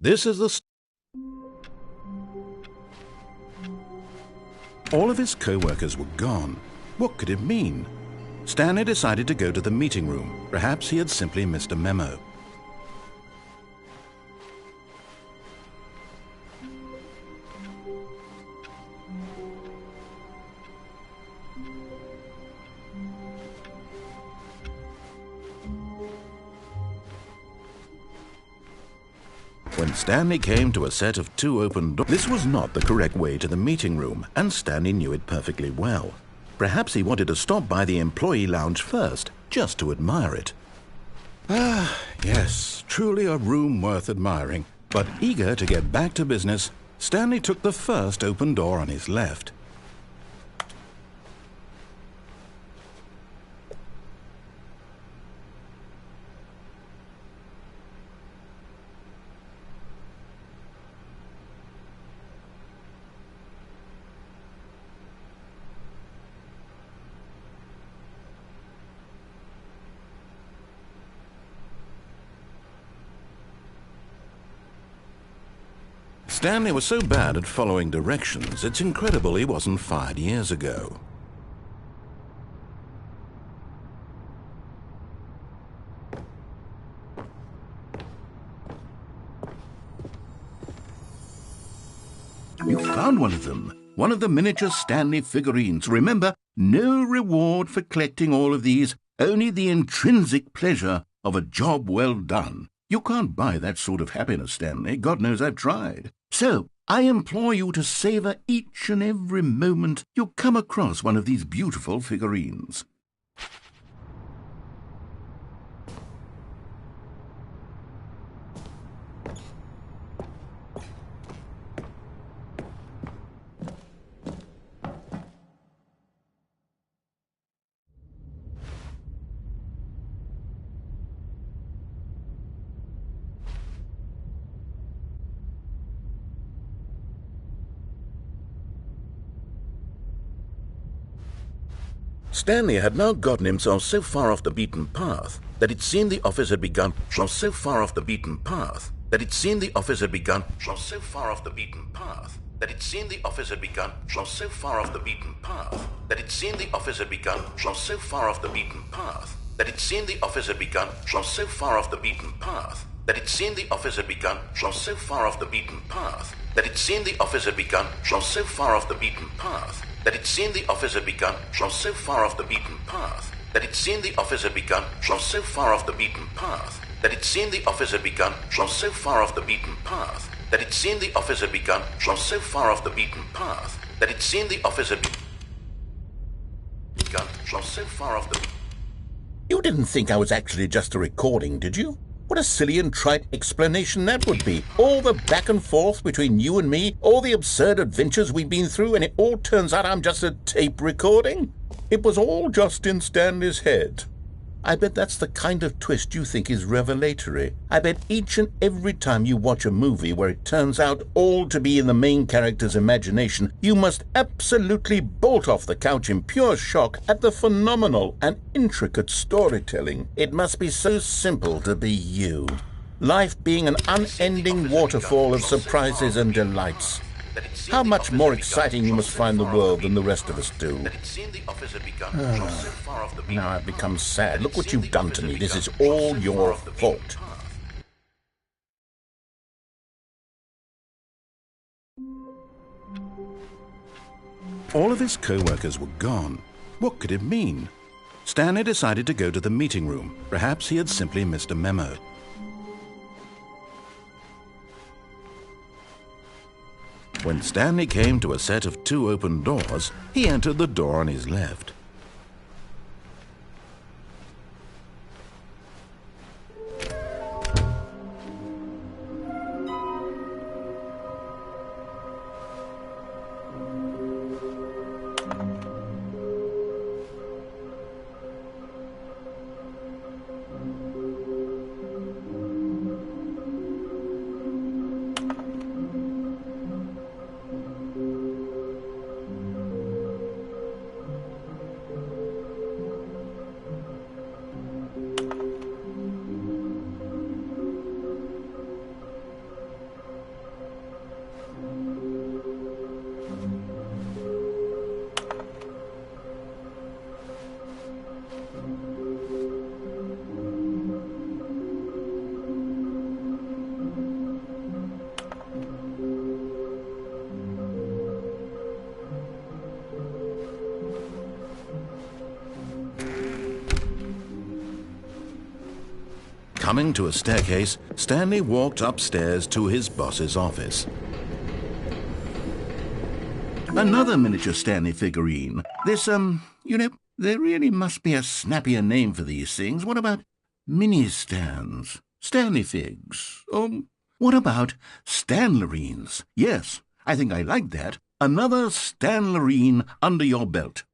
This is All of his co-workers were gone. What could it mean? Stanley decided to go to the meeting room. Perhaps he had simply missed a memo. When Stanley came to a set of 2 open doors, this was not the correct way to the meeting room, and Stanley knew it perfectly well. Perhaps he wanted to stop by the employee lounge first, just to admire it. Ah, yes, truly a room worth admiring. But eager to get back to business, Stanley took the first open door on his left. Stanley was so bad at following directions, it's incredible he wasn't fired years ago. You found one of them. One of the miniature Stanley figurines. Remember, no reward for collecting all of these, only the intrinsic pleasure of a job well done. You can't buy that sort of happiness, Stanley. God knows I've tried. So, I implore you to savor each and every moment you come across one of these beautiful figurines. Stanley had now gotten himself so far off the beaten path that it seemed the office had begun. So far off the beaten path that it seemed the office had begun. So far off the beaten path that it seemed the office had begun. So far off the beaten path that it seemed the office had begun. So far off the beaten path that it seemed the office had begun. So far off the beaten path that it seemed the office had begun. So far off the beaten path that it seemed the office had begun. So far off the beaten path that it seemed the office had begun. So far off the beaten path that it seemed the office had begun. So far off the beaten path that it seemed the office had begun. So far off the beaten path that it seemed the office had begun. So far off the beaten path that it seemed the office had begun. So far off the. You didn't think I was actually just a recording, did you? What a silly and trite explanation that would be. All the back and forth between you and me, all the absurd adventures we've been through, and it all turns out I'm just a tape recording? It was all just in Stanley's head. I bet that's the kind of twist you think is revelatory. I bet each and every time you watch a movie where it turns out all to be in the main character's imagination, you must absolutely bolt off the couch in pure shock at the phenomenal and intricate storytelling. It must be so simple to be you. Life being an unending waterfall of surprises and delights. How much more exciting you must find the world than the rest of us do. Now I've become sad. Look what you've done to me. This is all your fault. All of his co-workers were gone. What could it mean? Stanley decided to go to the meeting room. Perhaps he had simply missed a memo. When Stanley came to a set of 2 open doors, he entered the door on his left. Coming to a staircase, Stanley walked upstairs to his boss's office. Another miniature Stanley figurine. This, there really must be a snappier name for these things. What about mini-stands? Stanley figs? What about Stanlerines? Yes, I think I like that. Another Stanlerine under your belt.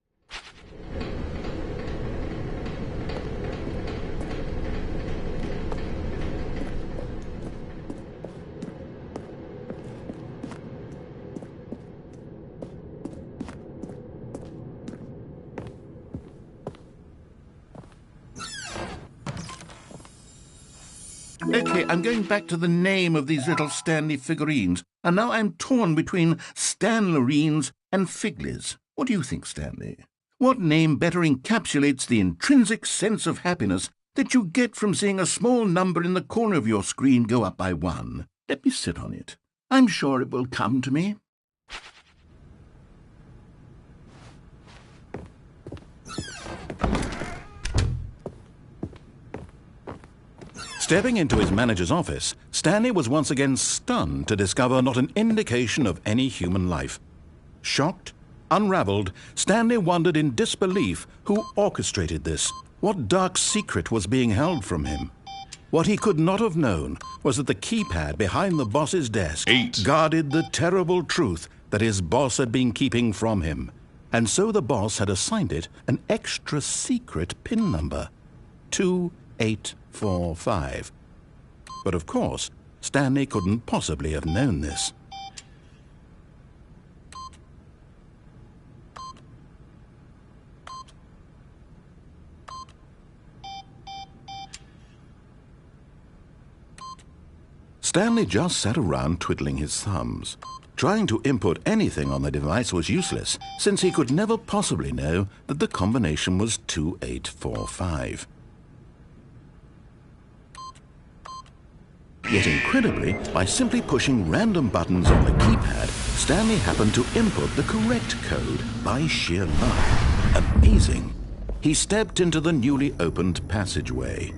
Okay, I'm going back to the name of these little Stanley figurines, and now I'm torn between Stanlerines and Figlies. What do you think, Stanley? What name better encapsulates the intrinsic sense of happiness that you get from seeing a small number in the corner of your screen go up by 1? Let me sit on it. I'm sure it will come to me. Stepping into his manager's office, Stanley was once again stunned to discover not an indication of any human life. Shocked, unraveled, Stanley wondered in disbelief who orchestrated this. What dark secret was being held from him? What he could not have known was that the keypad behind the boss's desk guarded the terrible truth that his boss had been keeping from him. And so the boss had assigned it an extra secret PIN number, 2845. But of course, Stanley couldn't possibly have known this. Stanley just sat around twiddling his thumbs. Trying to input anything on the device was useless, since he could never possibly know that the combination was 2845. Yet incredibly, by simply pushing random buttons on the keypad, Stanley happened to input the correct code by sheer luck. Amazing! He stepped into the newly opened passageway.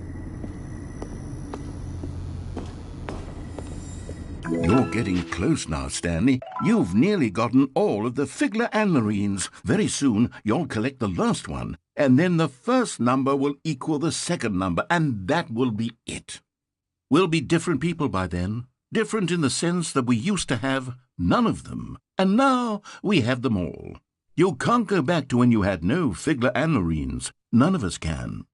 You're getting close now, Stanley. You've nearly gotten all of the Figler Anlerines. Very soon, you'll collect the last one, and then the first number will equal the second number, and that will be it. We'll be different people by then. Different in the sense that we used to have none of them, and now we have them all. You can't go back to when you had no Figler Anlerines. None of us can.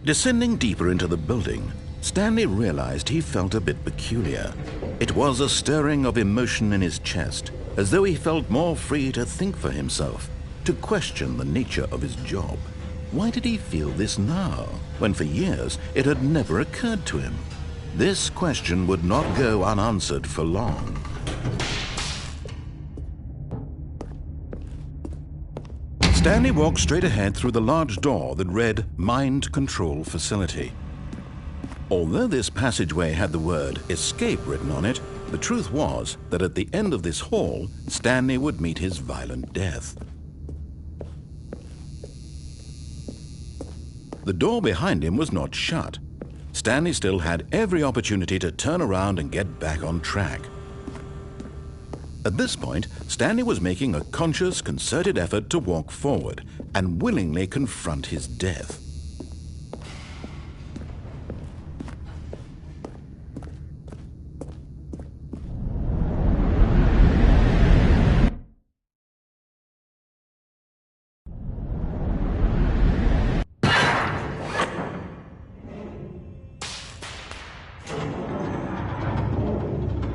Descending deeper into the building, Stanley realized he felt a bit peculiar. It was a stirring of emotion in his chest, as though he felt more free to think for himself, to question the nature of his job. Why did he feel this now, when for years it had never occurred to him? This question would not go unanswered for long. Stanley walked straight ahead through the large door that read Mind Control Facility. Although this passageway had the word Escape written on it, the truth was that at the end of this hall, Stanley would meet his violent death. The door behind him was not shut. Stanley still had every opportunity to turn around and get back on track. At this point, Stanley was making a conscious, concerted effort to walk forward and willingly confront his death.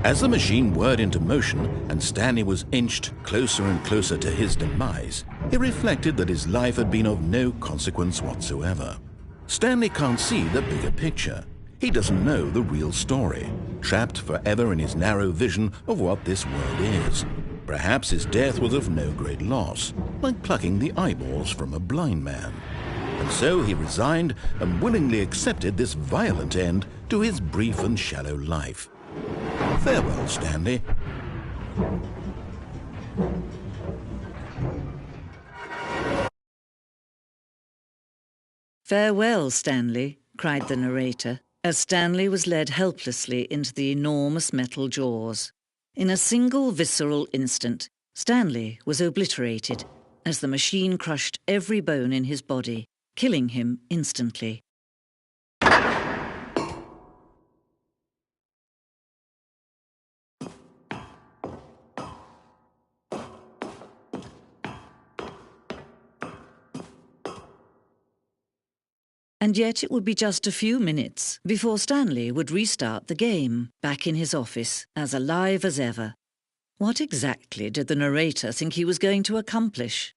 As the machine whirred into motion and Stanley was inched closer and closer to his demise, he reflected that his life had been of no consequence whatsoever. Stanley can't see the bigger picture. He doesn't know the real story, trapped forever in his narrow vision of what this world is. Perhaps his death was of no great loss, like plucking the eyeballs from a blind man. And so he resigned and willingly accepted this violent end to his brief and shallow life. Farewell, Stanley. Farewell, Stanley, cried the narrator, as Stanley was led helplessly into the enormous metal jaws. In a single visceral instant, Stanley was obliterated as the machine crushed every bone in his body, killing him instantly. And yet it would be just a few minutes before Stanley would restart the game, back in his office, as alive as ever. What exactly did the narrator think he was going to accomplish?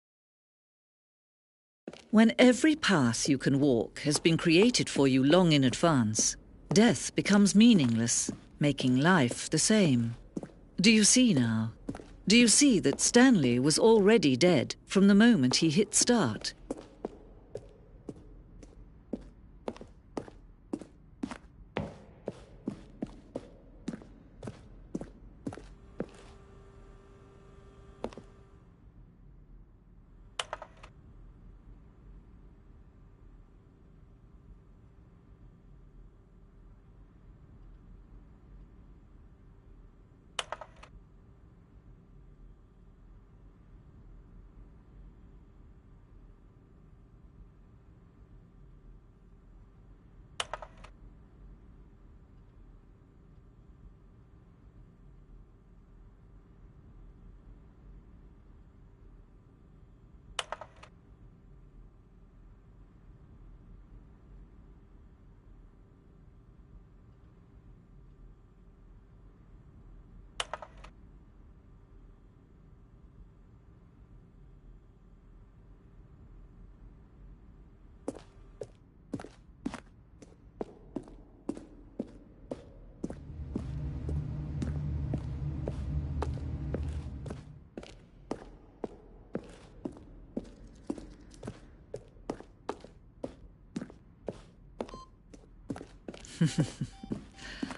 When every path you can walk has been created for you long in advance, death becomes meaningless, making life the same. Do you see now? Do you see that Stanley was already dead from the moment he hit start?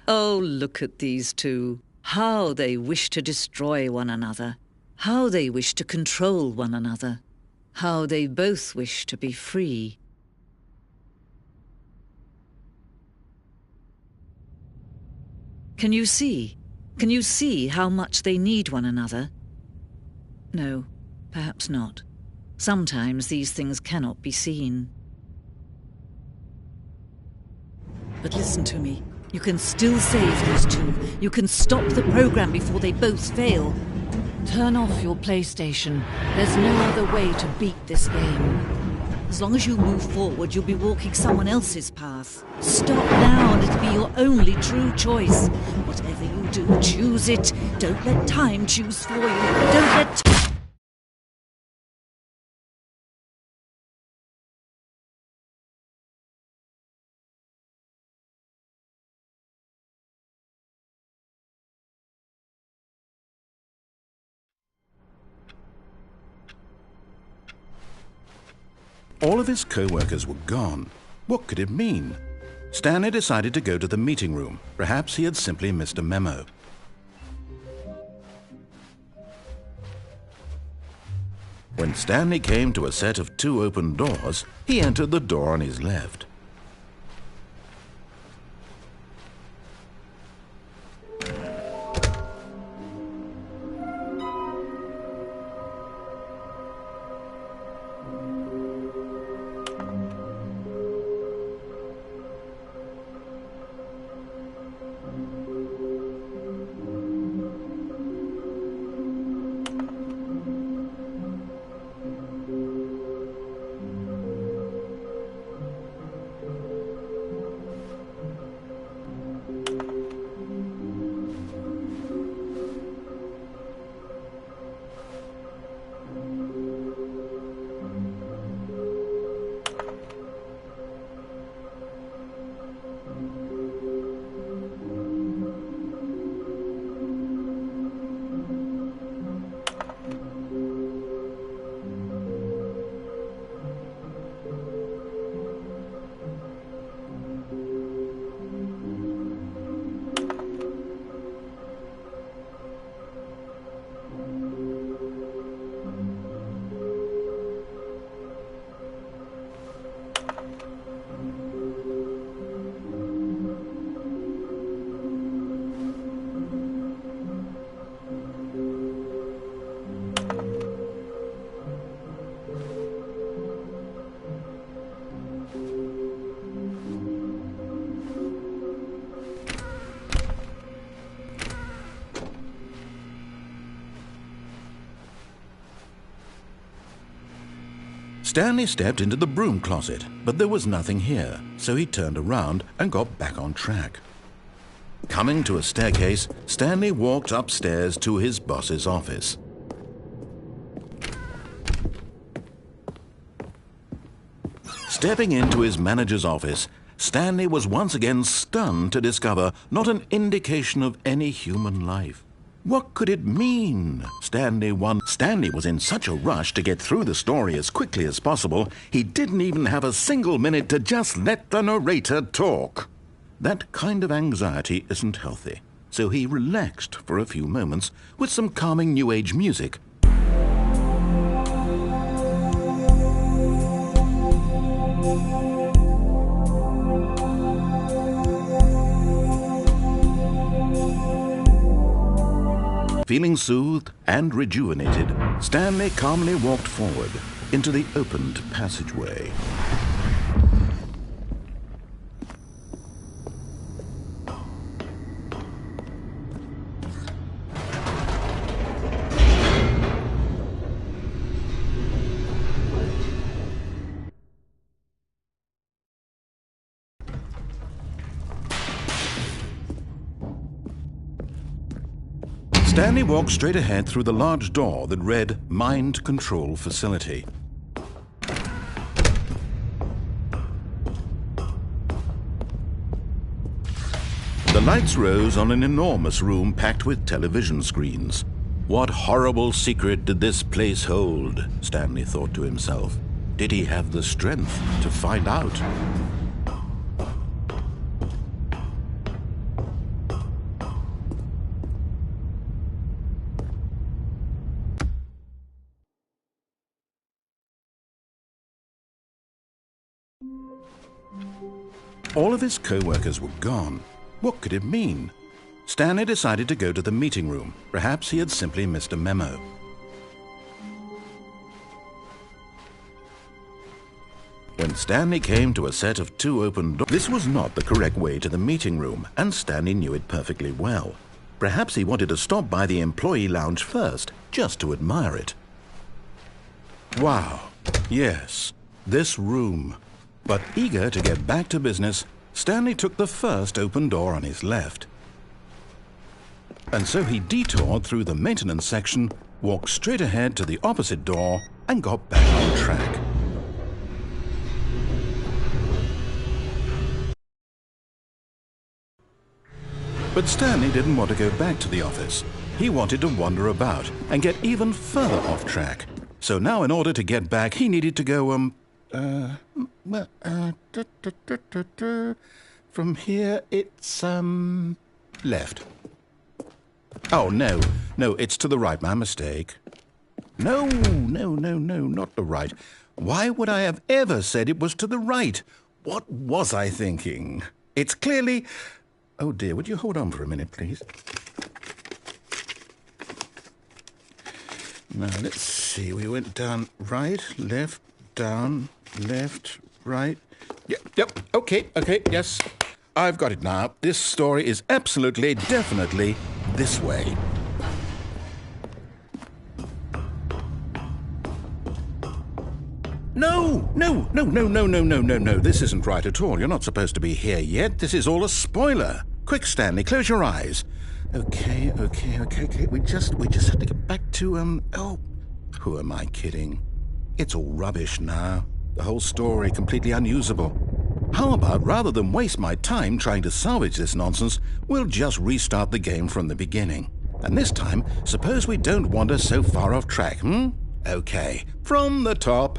Oh, look at these two. How they wish to destroy one another. How they wish to control one another. How they both wish to be free. Can you see? Can you see how much they need one another? No, perhaps not. Sometimes these things cannot be seen. But listen to me. You can still save these two. You can stop the program before they both fail. Turn off your PlayStation. There's no other way to beat this game. As long as you move forward, you'll be walking someone else's path. Stop now and it'll be your only true choice. Whatever you do, choose it. Don't let time choose for you. Don't let... All of his co-workers were gone. What could it mean? Stanley decided to go to the meeting room. Perhaps he had simply missed a memo. When Stanley came to a set of 2 open doors, he entered the door on his left. Stanley stepped into the broom closet, but there was nothing here, so he turned around and got back on track. Coming to a staircase, Stanley walked upstairs to his boss's office. Stepping into his manager's office, Stanley was once again stunned to discover not an indication of any human life. What could it mean? Stanley was in such a rush to get through the story as quickly as possible, he didn't even have a single minute to just let the narrator talk. That kind of anxiety isn't healthy, so he relaxed for a few moments with some calming New Age music. Feeling soothed and rejuvenated, Stanley calmly walked forward into the opened passageway. Stanley walked straight ahead through the large door that read Mind Control Facility. The lights rose on an enormous room packed with television screens. What horrible secret did this place hold? Stanley thought to himself. Did he have the strength to find out? All of his co-workers were gone. What could it mean? Stanley decided to go to the meeting room. Perhaps he had simply missed a memo. When Stanley came to a set of 2 open doors, this was not the correct way to the meeting room, and Stanley knew it perfectly well. Perhaps he wanted to stop by the employee lounge first, just to admire it. Wow, yes. this room. But eager to get back to business, Stanley took the first open door on his left. And so he detoured through the maintenance section, walked straight ahead to the opposite door, and got back on track. But Stanley didn't want to go back to the office. He wanted to wander about and get even further off track. So now in order to get back, he needed to go, from here it's, left. Oh, no, it's to the right, my mistake. No, not the right. Why would I have ever said it was to the right? What was I thinking? It's clearly... Oh dear, would you hold on for a minute, please? Now, let's see, we went down right, left, down, left, right. Yep, okay, yes. I've got it now. This story is absolutely, definitely this way. No. This isn't right at all. You're not supposed to be here yet. This is all a spoiler. Quick, Stanley, close your eyes. Okay. We just have to get back to, oh, who am I kidding? It's all rubbish now. The whole story completely unusable. How about, rather than waste my time trying to salvage this nonsense, we'll just restart the game from the beginning. And this time, suppose we don't wander so far off track, Okay, from the top.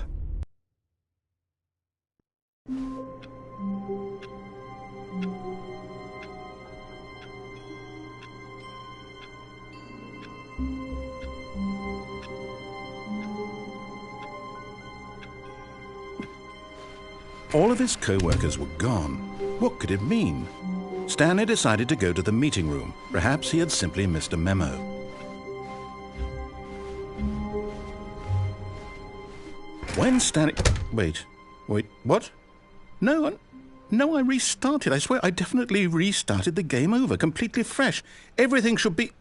All of his co-workers were gone. What could it mean? Stanley decided to go to the meeting room. Perhaps he had simply missed a memo. When Stanley... Wait, what? No, I restarted. I swear I definitely restarted the game over, completely fresh. Everything should be...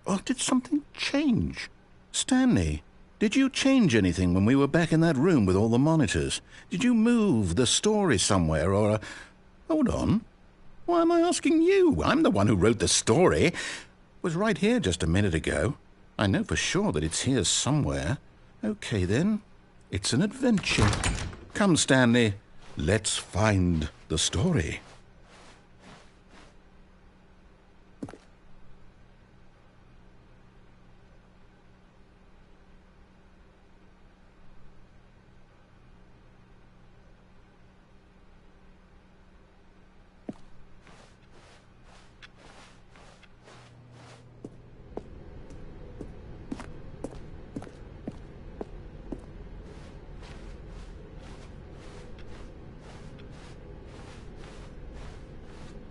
Oh, did something change? Stanley, did you change anything when we were back in that room with all the monitors? Did you move the story somewhere or... Hold on. Why am I asking you? I'm the one who wrote the story. It was right here just a minute ago. I know for sure that it's here somewhere. Okay, then. It's an adventure. Come, Stanley. Let's find the story.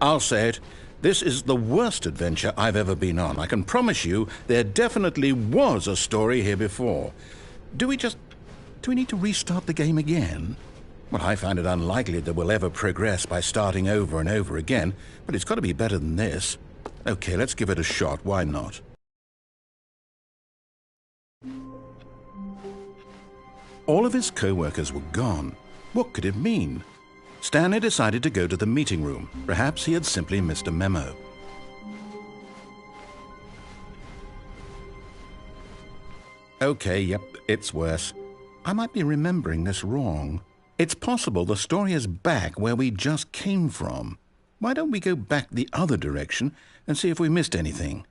I'll say it. This is the worst adventure I've ever been on. I can promise you there definitely was a story here before. Do we need to restart the game again? Well, I find it unlikely that we'll ever progress by starting over and over again, but it's got to be better than this. Okay, let's give it a shot. Why not? All of his co-workers were gone. What could it mean? Stanley decided to go to the meeting room. Perhaps he had simply missed a memo. Okay, yep, it's worse. I might be remembering this wrong. It's possible the story is back where we just came from. Why don't we go back the other direction and see if we missed anything?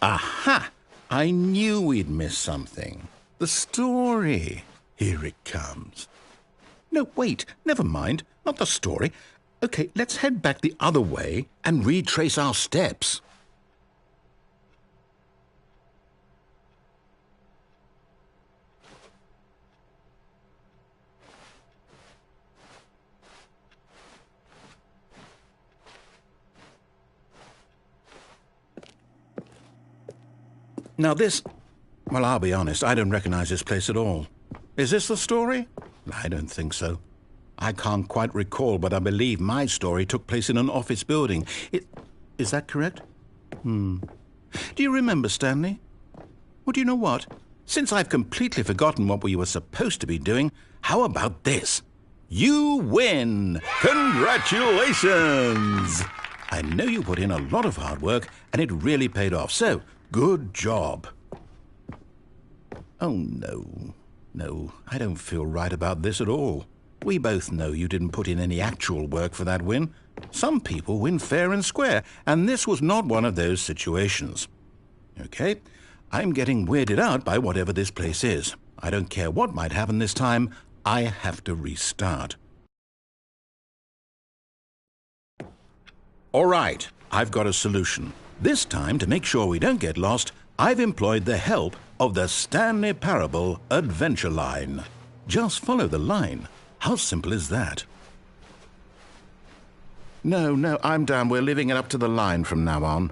Aha! I knew we'd missed something. The story. Here it comes. No, wait, never mind. Not the story. Okay, let's head back the other way and retrace our steps. Now this... Well, I'll be honest, I don't recognize this place at all. Is this the story? I don't think so. I can't quite recall, but I believe my story took place in an office building. Is that correct? Do you remember, Stanley? Well, do you know what? Since I've completely forgotten what we were supposed to be doing, how about this? You win! Congratulations! I know you put in a lot of hard work, and it really paid off, so good job. Oh, no. No, I don't feel right about this at all. We both know you didn't put in any actual work for that win. Some people win fair and square, and this was not one of those situations. Okay, I'm getting weirded out by whatever this place is. I don't care what might happen this time. I have to restart. All right, I've got a solution. This time, to make sure we don't get lost, I've employed the help of the Stanley Parable Adventure Line. Just follow the line. How simple is that? No, I'm down. We're leaving it up to the line from now on.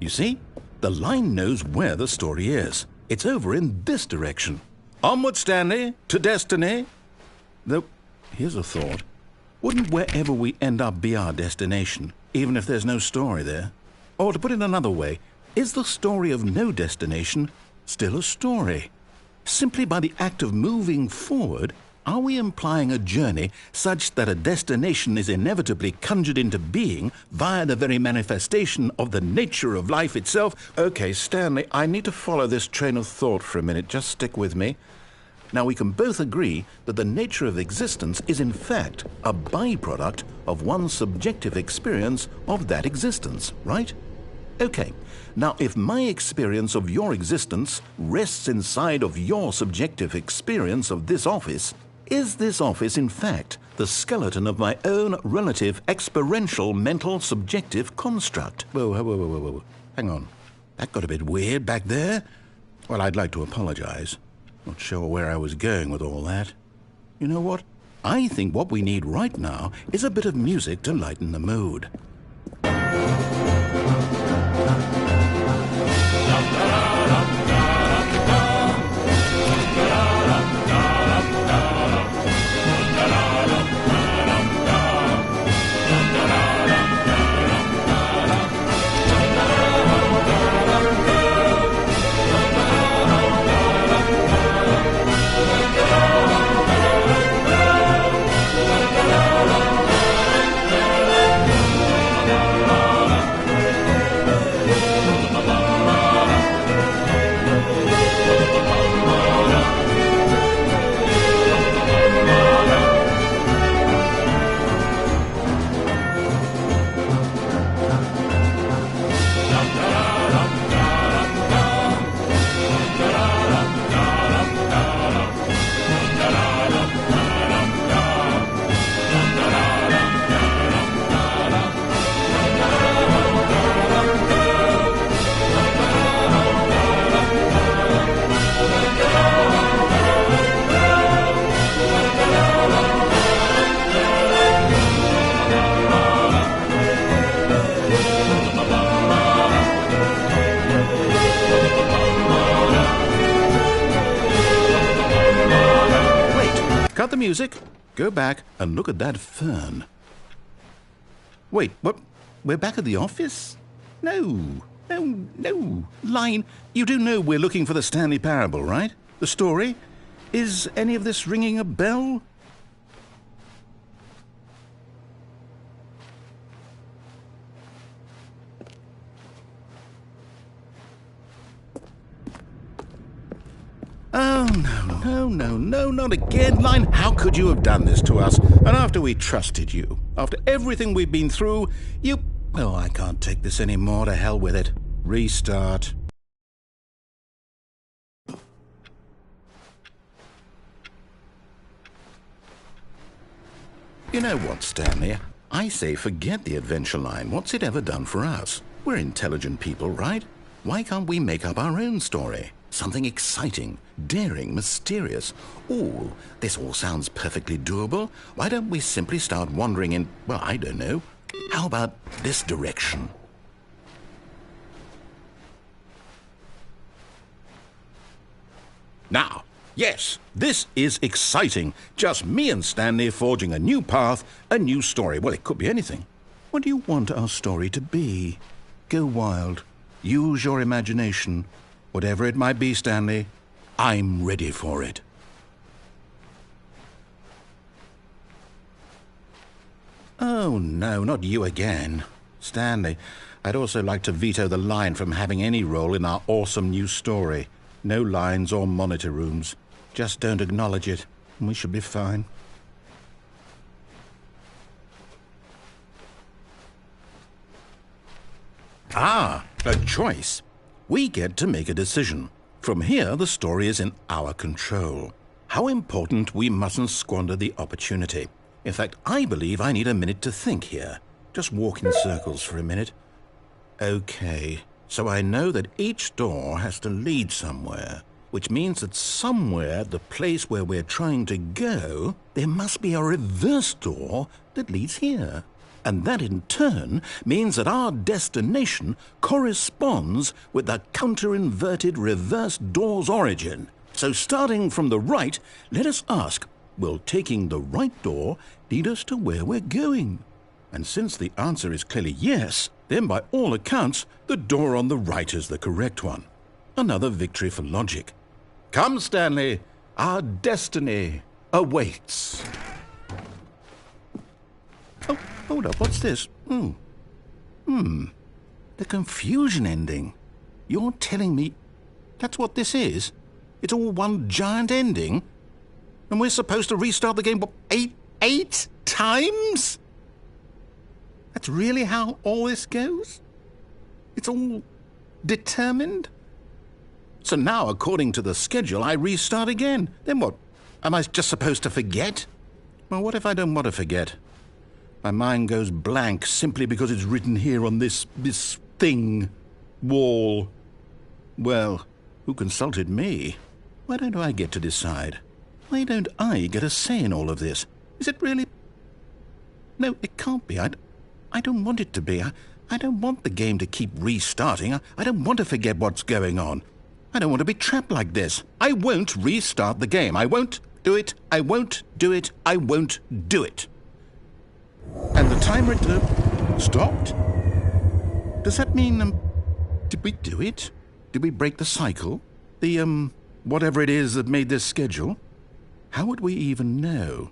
You see, the line knows where the story is. It's over in this direction. Onward, Stanley, to destiny. Though, here's a thought. Wouldn't wherever we end up be our destination, even if there's no story there? Or to put it another way, is the story of no destination still a story? Simply by the act of moving forward, are we implying a journey such that a destination is inevitably conjured into being via the very manifestation of the nature of life itself? Okay, Stanley, I need to follow this train of thought for a minute. Just stick with me. Now, we can both agree that the nature of existence is in fact a byproduct of one's subjective experience of that existence, right? Okay, now if my experience of your existence rests inside of your subjective experience of this office, is this office, in fact, the skeleton of my own relative experiential mental subjective construct? Whoa. Hang on. That got a bit weird back there. Well, I'd like to apologize. Not sure where I was going with all that. You know what? I think what we need right now is a bit of music to lighten the mood. Cut the music, go back and look at that fern. Wait, what? We're back at the office? No. Line, you do know we're looking for the Stanley Parable, right? The story? Is any of this ringing a bell? Oh, no, not again, Line. How could you have done this to us? And after we trusted you, after everything we've been through, you... Oh, I can't take this anymore. To hell with it. Restart. You know what, Stanley? I say forget the adventure line. What's it ever done for us? We're intelligent people, right? Why can't we make up our own story? Something exciting, daring, mysterious. Ooh, this all sounds perfectly doable. Why don't we simply start wandering in, well, I don't know. How about this direction? Now, yes, this is exciting. Just me and Stanley forging a new path, a new story. Well, it could be anything. What do you want our story to be? Go wild. Use your imagination. Whatever it might be, Stanley, I'm ready for it. Oh, no, not you again. Stanley, I'd also like to veto the line from having any role in our awesome new story. No lines or monitor rooms. Just don't acknowledge it, and we should be fine. Ah, a choice. We get to make a decision. From here, the story is in our control. How important we mustn't squander the opportunity. In fact, I believe I need a minute to think here. Just walk in circles for a minute. Okay, so I know that each door has to lead somewhere, which means that somewhere at the place where we're trying to go, there must be a reverse door that leads here. And that in turn means that our destination corresponds with the counter-inverted reverse door's origin. So starting from the right, let us ask, will taking the right door lead us to where we're going? And since the answer is clearly yes, then by all accounts, the door on the right is the correct one. Another victory for logic. Come, Stanley, our destiny awaits. Oh, hold up, what's this? The confusion ending. You're telling me that's what this is? It's all one giant ending? And we're supposed to restart the game, what, eight times? That's really how all this goes? It's all determined? So now, according to the schedule, I restart again. Then what? Am I just supposed to forget? Well, what if I don't want to forget? My mind goes blank simply because it's written here on this thing, wall. Well, who consulted me? Why don't I get to decide? Why don't I get a say in all of this? Is it really? No, it can't be. I don't want it to be. I don't want the game to keep restarting. I don't want to forget what's going on. I don't want to be trapped like this. I won't restart the game. I won't do it. I won't do it. I won't do it. And the timer stopped? Does that mean, did we do it? Did we break the cycle? The, whatever it is that made this schedule? How would we even know?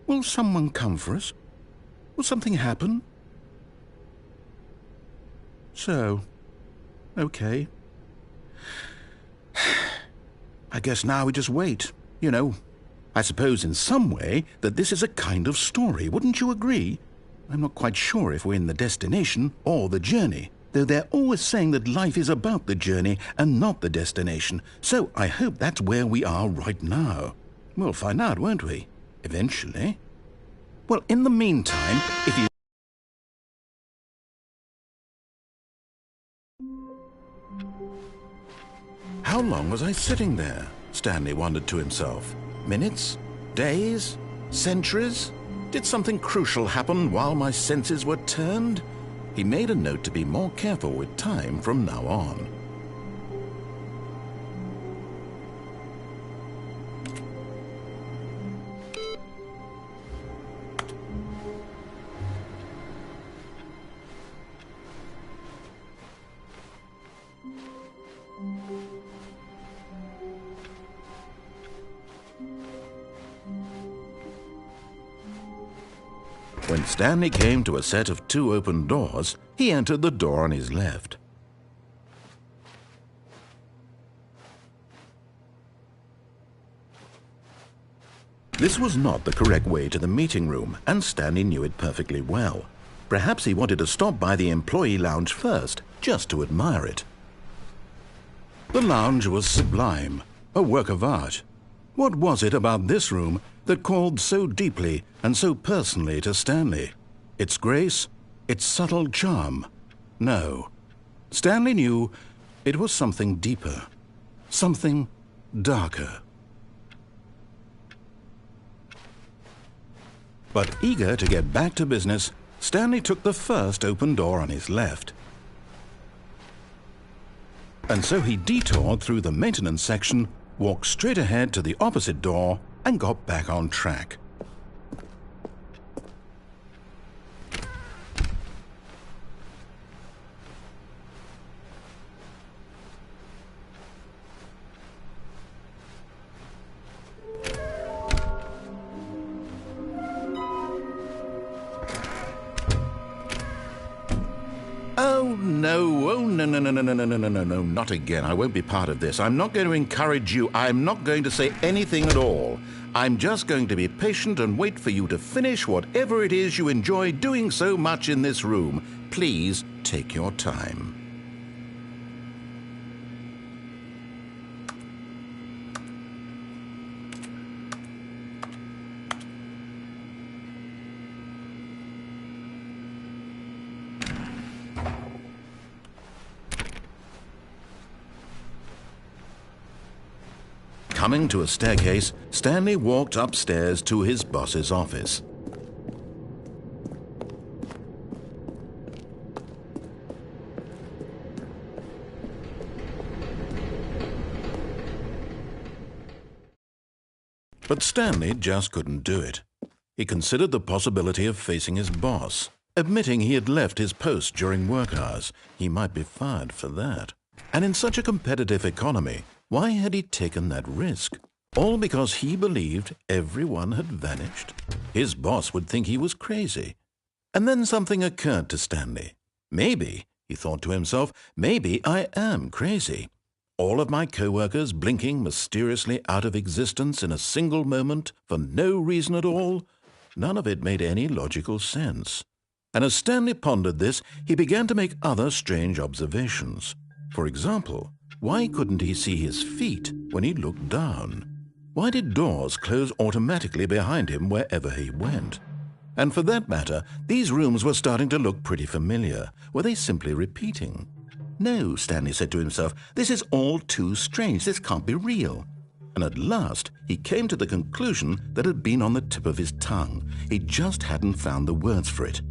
Will someone come for us? Will something happen? So, okay. I guess now we just wait, you know. I suppose in some way that this is a kind of story, wouldn't you agree? I'm not quite sure if we're in the destination or the journey, though they're always saying that life is about the journey and not the destination, so I hope that's where we are right now. We'll find out, won't we? Eventually. Well, in the meantime, if you... How long was I sitting there? Stanley wondered to himself. Minutes? Days? Centuries? Did something crucial happen while my senses were turned? He made a note to be more careful with time from now on. When Stanley came to a set of 2 open doors, he entered the door on his left. This was not the correct way to the meeting room, and Stanley knew it perfectly well. Perhaps he wanted to stop by the employee lounge first, just to admire it. The lounge was sublime, a work of art. What was it about this room that called so deeply and so personally to Stanley? its grace, its subtle charm. No. Stanley knew it was something deeper, something darker. But eager to get back to business, Stanley took the first open door on his left. And so he detoured through the maintenance section, walked straight ahead to the opposite door, and got back on track. Oh, no, not again. I won't be part of this. I'm not going to encourage you. I'm not going to say anything at all. I'm just going to be patient and wait for you to finish whatever it is you enjoy doing so much in this room. Please take your time. Coming to a staircase, Stanley walked upstairs to his boss's office. But Stanley just couldn't do it. He considered the possibility of facing his boss. Admitting he had left his post during work hours, he might be fired for that. And in such a competitive economy, why had he taken that risk? All because he believed everyone had vanished? His boss would think he was crazy. And then something occurred to Stanley. Maybe, he thought to himself, maybe I am crazy. All of my co-workers blinking mysteriously out of existence in a single moment for no reason at all? None of it made any logical sense. And as Stanley pondered this, he began to make other strange observations. For example, why couldn't he see his feet when he looked down? Why did doors close automatically behind him wherever he went? And for that matter, these rooms were starting to look pretty familiar. Were they simply repeating? No, Stanley said to himself, this is all too strange. This can't be real. And at last, he came to the conclusion that had been on the tip of his tongue. He just hadn't found the words for it.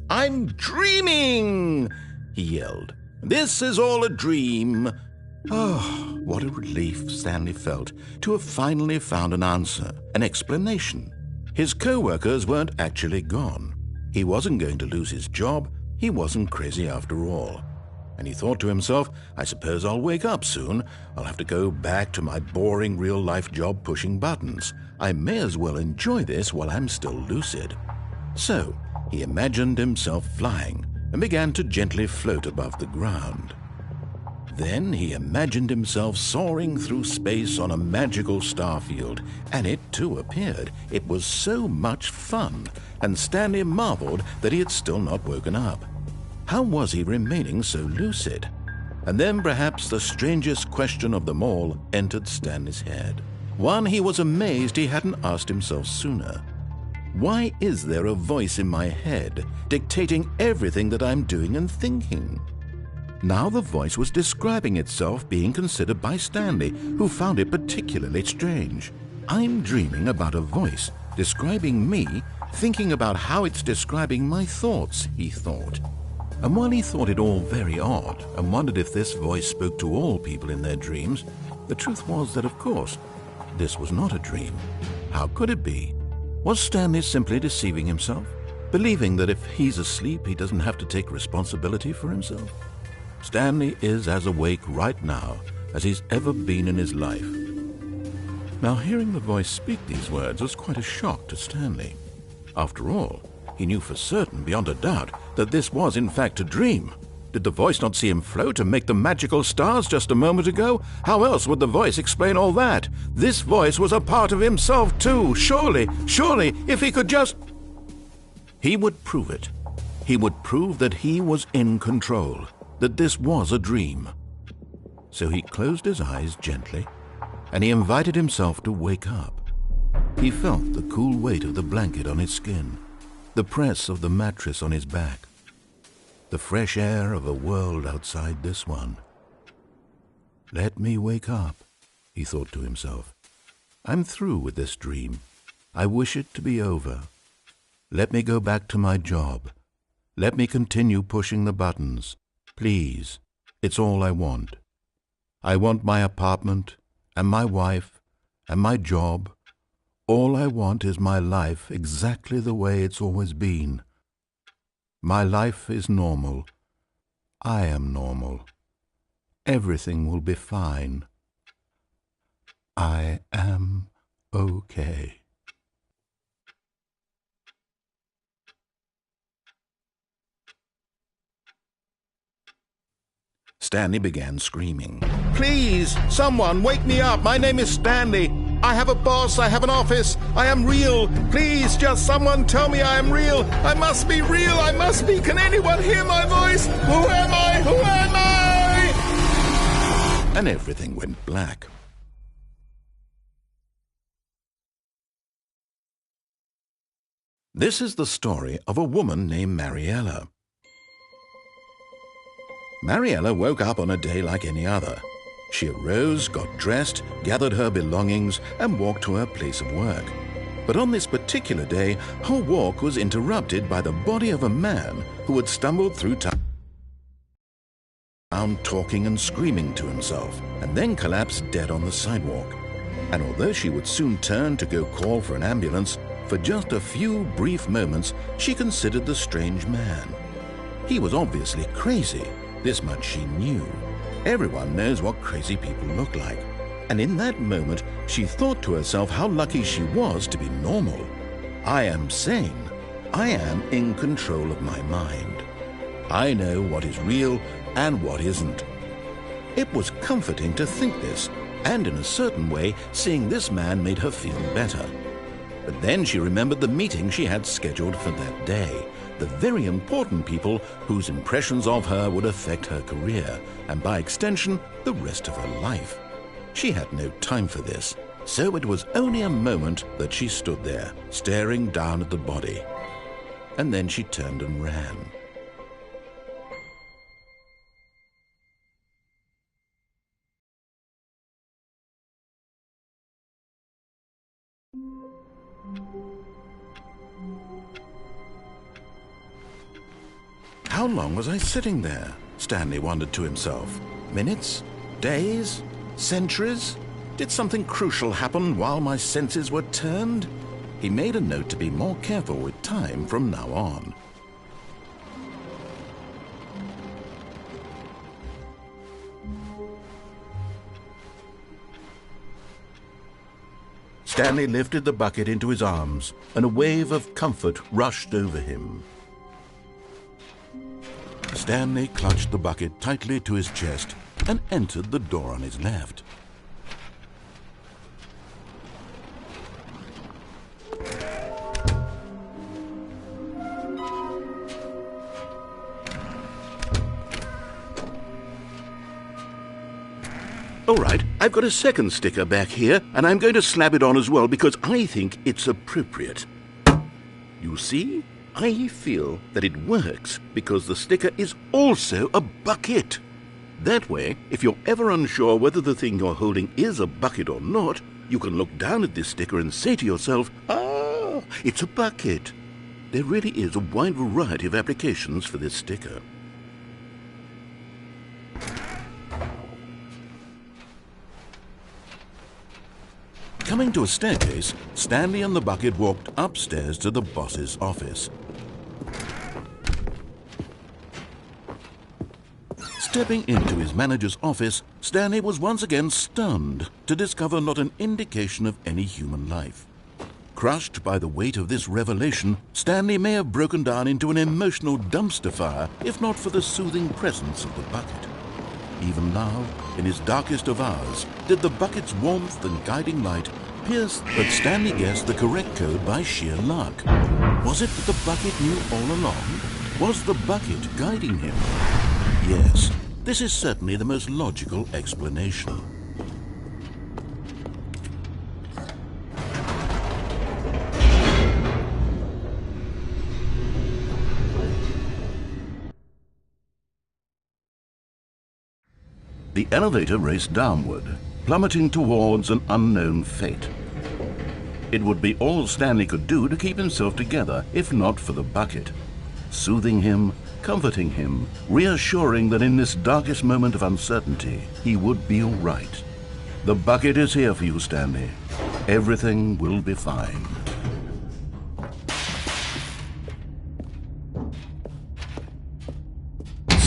"I'm dreaming!" he yelled. "This is all a dream." Oh, what a relief Stanley felt to have finally found an answer, an explanation. His co-workers weren't actually gone. He wasn't going to lose his job. He wasn't crazy after all. And he thought to himself, I suppose I'll wake up soon. I'll have to go back to my boring real-life job pushing buttons. I may as well enjoy this while I'm still lucid. So he imagined himself flying and began to gently float above the ground. Then he imagined himself soaring through space on a magical starfield, and it too appeared. It was so much fun, and Stanley marveled that he had still not woken up. How was he remaining so lucid? And then perhaps the strangest question of them all entered Stanley's head. One he was amazed he hadn't asked himself sooner. Why is there a voice in my head dictating everything that I'm doing and thinking? Now the voice was describing itself being considered by Stanley, who found it particularly strange. I'm dreaming about a voice describing me, thinking about how it's describing my thoughts, he thought. And while he thought it all very odd and wondered if this voice spoke to all people in their dreams, the truth was that, of course, this was not a dream. How could it be? Was Stanley simply deceiving himself, believing that if he's asleep he doesn't have to take responsibility for himself? Stanley is as awake right now as he's ever been in his life. Now, hearing the voice speak these words was quite a shock to Stanley. After all, he knew for certain, beyond a doubt, that this was in fact a dream. Did the voice not see him float and make the magical stars just a moment ago? How else would the voice explain all that? This voice was a part of himself too. Surely, if he could just... He would prove it. He would prove that he was in control, that this was a dream. So he closed his eyes gently, and he invited himself to wake up. He felt the cool weight of the blanket on his skin. the press of the mattress on his back, the fresh air of a world outside this one. Let me wake up, he thought to himself. I'm through with this dream. I wish it to be over. Let me go back to my job. Let me continue pushing the buttons. Please, it's all I want. I want my apartment, and my wife, and my job. All I want is my life exactly the way it's always been. My life is normal. I am normal. Everything will be fine. I am okay. Stanley began screaming. Please, someone, wake me up. My name is Stanley. I have a boss. I have an office. I am real. Please, just someone tell me I am real. I must be real. I must be. Can anyone hear my voice? Who am I? Who am I? And everything went black. This is the story of a woman named Mariella. Mariella woke up on a day like any other. She arose, got dressed, gathered her belongings, and walked to her place of work. But on this particular day, her walk was interrupted by the body of a man who had stumbled through town talking and screaming to himself, and then collapsed dead on the sidewalk. And although she would soon turn to go call for an ambulance, for just a few brief moments she considered the strange man. He was obviously crazy. This much she knew. Everyone knows what crazy people look like. And in that moment, she thought to herself how lucky she was to be normal. I am sane. I am in control of my mind. I know what is real and what isn't. It was comforting to think this, and in a certain way, seeing this man made her feel better. But then she remembered the meeting she had scheduled for that day. The very important people whose impressions of her would affect her career, and by extension, the rest of her life. She had no time for this, so it was only a moment that she stood there, staring down at the body. And then she turned and ran. How long was I sitting there? Stanley wondered to himself. Minutes? Days? Centuries? Did something crucial happen while my senses were turned? He made a note to be more careful with time from now on. Stanley lifted the bucket into his arms, and a wave of comfort rushed over him. Stanley clutched the bucket tightly to his chest and entered the door on his left. All right, I've got a second sticker back here, and I'm going to slap it on as well because I think it's appropriate. You see? I feel that it works because the sticker is also a bucket. That way, if you're ever unsure whether the thing you're holding is a bucket or not, you can look down at this sticker and say to yourself, "Ah, it's a bucket." There really is a wide variety of applications for this sticker. Coming to a staircase, Stanley and the bucket walked upstairs to the boss's office. Stepping into his manager's office, Stanley was once again stunned to discover not an indication of any human life. Crushed by the weight of this revelation, Stanley may have broken down into an emotional dumpster fire if not for the soothing presence of the bucket. Even now, in his darkest of hours, did the bucket's warmth and guiding light pierce, but Stanley guessed the correct code by sheer luck. Was it that the bucket knew all along? Was the bucket guiding him? Yes, this is certainly the most logical explanation. The elevator raced downward, plummeting towards an unknown fate. It would be all Stanley could do to keep himself together, if not for the bucket. Soothing him, comforting him, reassuring that in this darkest moment of uncertainty, he would be all right. The bucket is here for you, Stanley. Everything will be fine.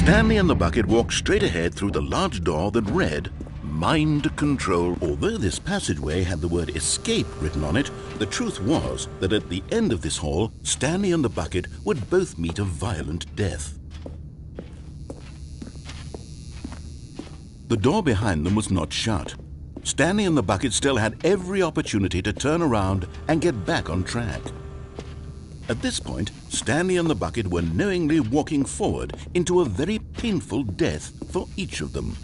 Stanley and the bucket walked straight ahead through the large door that read, Mind Control. Although this passageway had the word escape written on it, the truth was that at the end of this hall, Stanley and the bucket would both meet a violent death. The door behind them was not shut. Stanley and the bucket still had every opportunity to turn around and get back on track. At this point, Stanley and the bucket were knowingly walking forward into a very painful death for each of them.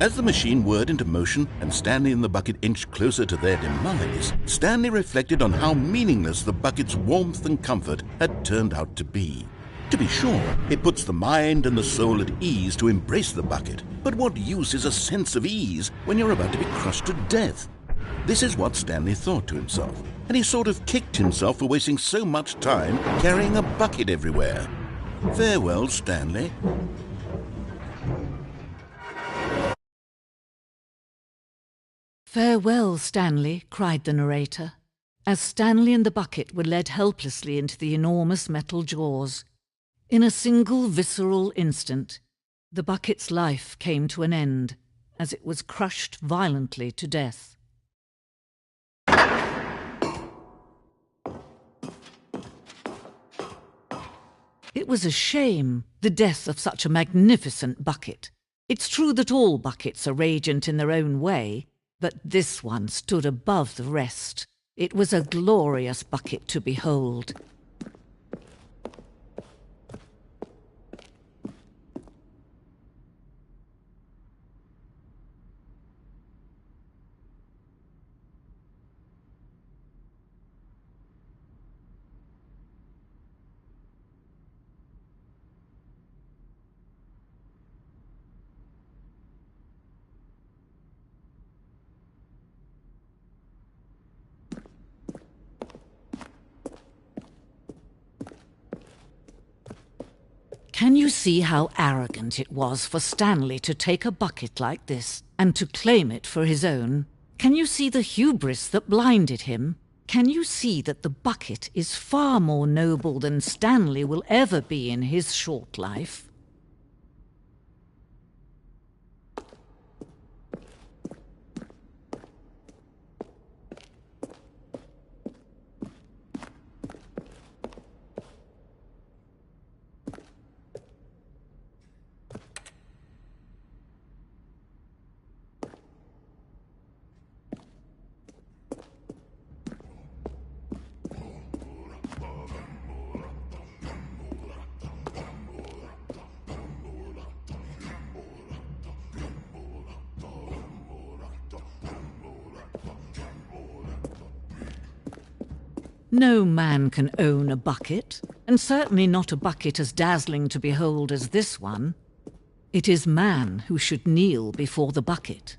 As the machine whirred into motion and Stanley and the bucket inched closer to their demise, Stanley reflected on how meaningless the bucket's warmth and comfort had turned out to be. To be sure, it puts the mind and the soul at ease to embrace the bucket, but what use is a sense of ease when you're about to be crushed to death? This is what Stanley thought to himself, and he sort of kicked himself for wasting so much time carrying a bucket everywhere. Farewell, Stanley. "Farewell, Stanley," cried the narrator, as Stanley and the bucket were led helplessly into the enormous metal jaws. In a single visceral instant, the bucket's life came to an end as it was crushed violently to death. It was a shame, the death of such a magnificent bucket. It's true that all buckets are radiant in their own way, but this one stood above the rest. It was a glorious bucket to behold. Can you see how arrogant it was for Stanley to take a bucket like this and to claim it for his own? Can you see the hubris that blinded him? Can you see that the bucket is far more noble than Stanley will ever be in his short life? No man can own a bucket, and certainly not a bucket as dazzling to behold as this one. It is man who should kneel before the bucket.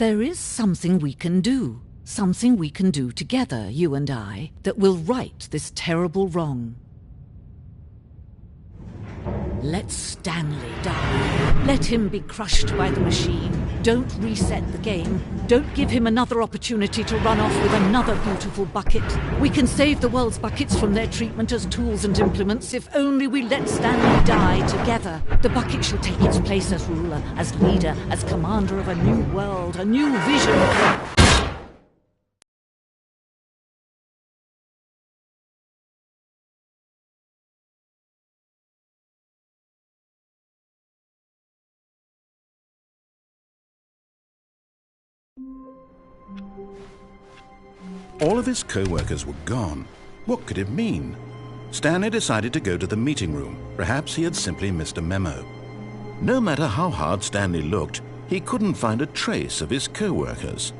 There is something we can do. Something we can do together, you and I, that will right this terrible wrong. Let Stanley die. Let him be crushed by the machine. Don't reset the game. Don't give him another opportunity to run off with another beautiful bucket. We can save the world's buckets from their treatment as tools and implements if only we let Stanley die together. The bucket shall take its place as ruler, as leader, as commander of a new world, a new vision. All of his co-workers were gone. What could it mean? Stanley decided to go to the meeting room. Perhaps he had simply missed a memo. No matter how hard Stanley looked, he couldn't find a trace of his co-workers.